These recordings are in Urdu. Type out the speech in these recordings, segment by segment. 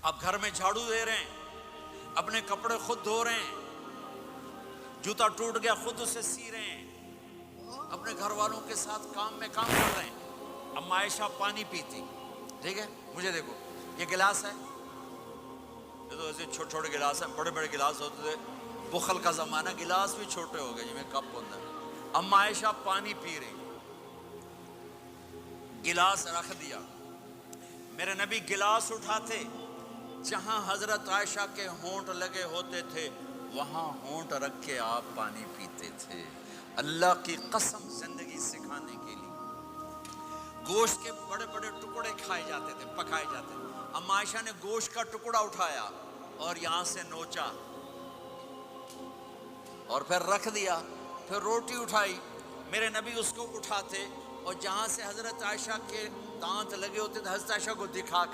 اب گھر میں جھاڑو دے رہے ہیں، اپنے کپڑے خود دھو رہے ہیں، جوتا ٹوٹ گیا خود اسے سی رہے ہیں، اپنے گھر والوں کے ساتھ کام میں کام کر رہے ہیں۔ اما عائشہ پانی پیتی، ٹھیک ہے، مجھے دیکھو یہ گلاس ہے، یہ تو ایسے چھوٹے چھوٹے گلاس ہیں، بڑے بڑے گلاس ہوتے تھے، بخل کا زمانہ، گلاس بھی چھوٹے ہو گئے جی میں کپ ہوتا ہے۔ اما عائشہ پانی پی رہی، گلاس رکھ دیا، میرے نبی گلاس اٹھاتے، جہاں حضرت عائشہ کے ہونٹ لگے ہوتے تھے وہاں ہونٹ رکھ کے آپ پانی پیتے تھے۔ اللہ کی قسم زندگی سکھانے کے لیے گوشت کے بڑے بڑے ٹکڑے کھائے جاتے تھے، پکائے جاتے تھے، اما عائشہ نے گوشت کا ٹکڑا اٹھایا اور یہاں سے نوچا اور پھر رکھ دیا، پھر روٹی اٹھائی، میرے نبی اس کو اٹھاتے اور جہاں سے حضرت عائشہ کے دانت لگے ہوتے تھے حضرت عائشہ کو دکھا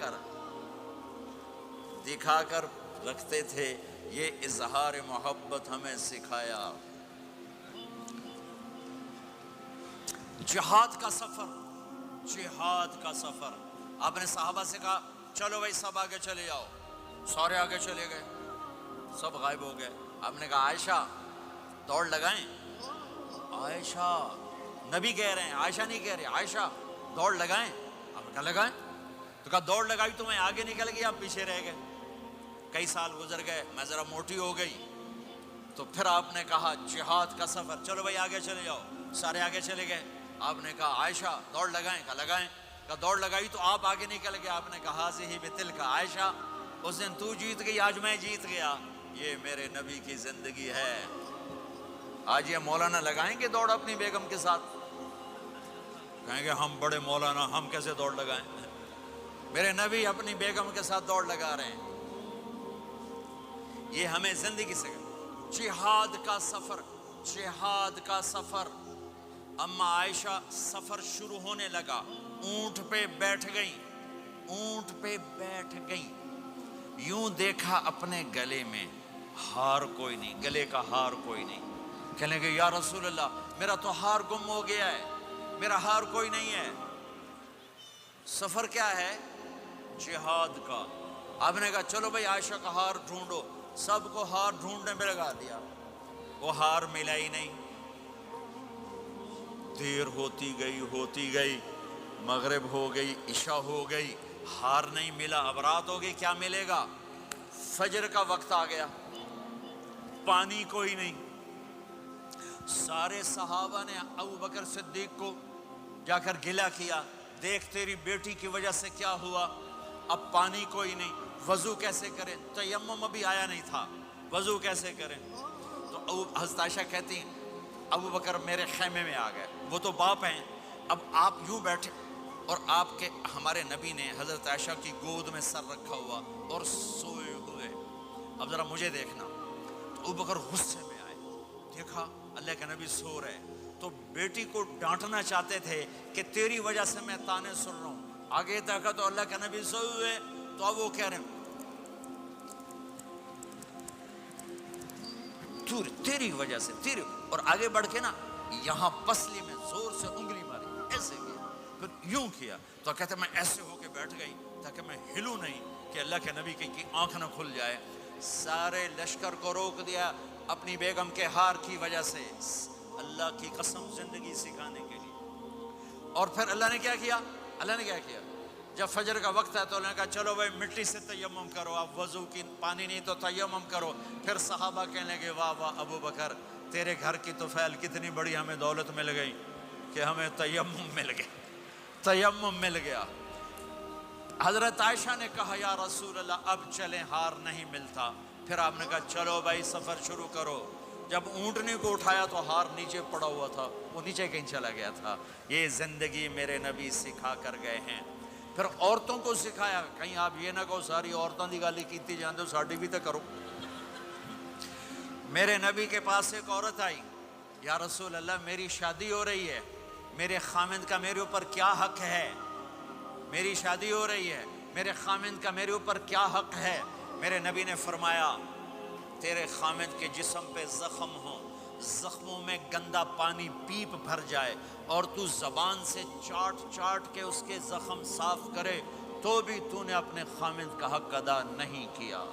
کر رکھتے تھے۔ یہ اظہار محبت ہمیں سکھایا۔ جہاد کا سفر، جہاد کا سفر، آپ نے صحابہ سے کہا چلو بھائی سب آگے چلے جاؤ، سارے آگے چلے گئے، سب غائب ہو گئے۔ آپ نے کہا عائشہ دوڑ لگائیں، عائشہ، نبی کہہ رہے ہیں، عائشہ نہیں کہہ رہے، عائشہ دوڑ لگائیں، آپ نے کہا لگائیں، تو کہا دوڑ لگائی تو میں آگے نکل گئی، آپ پیچھے رہ گئے، کئی سال گزر گئے، میں ذرا موٹی ہو گئی، تو پھر آپ نے کہا جہاد کا سفر، چلو بھائی آگے چلے جاؤ، سارے آگے چلے گئے۔ آپ نے کہا عائشہ دوڑ لگائیں، کہا لگائیں، کہا دوڑ لگائی تو آپ آگے نکل گئے، آپ نے کہا ہاذہ بتلک، عائشہ اس دن تو جیت گئی، آج میں جیت گیا، یہ میرے نبی کی زندگی ہے۔ آج یہ مولانا لگائیں گے دوڑ اپنی بیگم کے ساتھ؟ کہیں گے ہم بڑے مولانا، ہم کیسے دوڑ لگائیں؟ میرے نبی اپنی بیگم کے ساتھ دوڑ لگا رہے ہیں۔ یہ ہمیں زندگی سے جہاد کا سفر، جہاد کا سفر۔ اما عائشہ سفر شروع ہونے لگا، اونٹ پہ بیٹھ گئی، اونٹ پہ بیٹھ گئی، یوں دیکھا اپنے گلے میں ہار کوئی نہیں، گلے کا ہار کوئی نہیں۔ کہنے لگے یا رسول اللہ میرا تو ہار گم ہو گیا ہے، میرا ہار کوئی نہیں ہے۔ سفر کیا ہے؟ جہاد کا۔ آپ نے کہا چلو بھائی عائشہ کا ہار ڈھونڈو، سب کو ہار ڈھونڈنے میں لگا دیا، وہ ہار ملا ہی نہیں۔ دیر ہوتی گئی، مغرب ہو گئی، عشاء ہو گئی، ہار نہیں ملا، اب رات ہو گئی، کیا ملے گا؟ فجر کا وقت آ گیا، پانی کوئی نہیں۔ سارے صحابہ نے ابو بکر صدیق کو جا کر گلہ کیا، دیکھ تیری بیٹی کی وجہ سے کیا ہوا، اب پانی کوئی نہیں، وضو کیسے کریں؟ تیمم ابھی آیا نہیں تھا، وضو کیسے کریں؟ تو حضرت عائشہ کہتی ہیں ابو بکر میرے خیمے میں آ گئے، وہ تو باپ ہیں، اب آپ یوں بیٹھے اور آپ کے ہمارے نبی نے حضرت عائشہ کی گود میں سر رکھا ہوا اور سوئے ہوئے، اب ذرا مجھے دیکھنا۔ تو ابو بکر غصے میں آئے، دیکھا اللہ کے نبی سو رہے، تو بیٹی کو ڈانٹنا چاہتے تھے کہ تیری وجہ سے میں تانے سن رہا ہوں، آگے دیکھا تو اللہ کے نبی سوئے ہوئے، تو اب وہ کہہ رہے ہیں تیری وجہ سے، تیری، اور آگے بڑھ کے نا یہاں پسلی میں زور سے انگلی ماری، ایسے کیا، پھر یوں کیا، تو کہتے میں ایسے ہو کے بیٹھ گئی تاکہ میں ہلوں نہیں کہ اللہ کے نبی کی آنکھ نہ کھل جائے۔ سارے لشکر کو روک دیا اپنی بیگم کے ہار کی وجہ سے، اللہ کی قسم زندگی سکھانے کے لیے۔ اور پھر اللہ نے کیا کیا؟ اللہ نے کیا کیا؟ جب فجر کا وقت ہے تو اللہ نے کہا چلو بھائی مٹی سے تیمم کرو، آپ وضو کی پانی نہیں تو تیمم کرو۔ پھر صحابہ کہنے لگے واہ واہ ابو بکر تیرے گھر کی طفیل کتنی بڑی ہمیں دولت مل گئی کہ ہمیں تیمم مل گیا، تیمم مل گیا۔ حضرت عائشہ نے کہا یا رسول اللہ اب چلیں، ہار نہیں ملتا۔ پھر آپ نے کہا چلو بھائی سفر شروع کرو۔ جب اونٹنی کو اٹھایا تو ہار نیچے پڑا ہوا تھا، وہ نیچے کہیں چلا گیا تھا۔ یہ زندگی میرے نبی سکھا کر گئے ہیں۔ پھر عورتوں کو سکھایا، کہیں آپ یہ نہ کہو ساری عورتوں کی گالی کیتی جاندے ہو، ساڈی بھی تو کرو۔ میرے نبی کے پاس ایک عورت آئی، یا رسول اللہ میری شادی ہو رہی ہے، میرے خامند کا میرے اوپر کیا حق ہے؟ میری شادی ہو رہی ہے، میرے خامند کا میرے اوپر کیا حق ہے؟ میرے نبی نے فرمایا تیرے خامند کے جسم پہ زخم ہو، زخموں میں گندا پانی پیپ بھر جائے اور تو زبان سے چاٹ چاٹ کے اس کے زخم صاف کرے تو بھی تو نے اپنے خامند کا حق ادا نہیں کیا.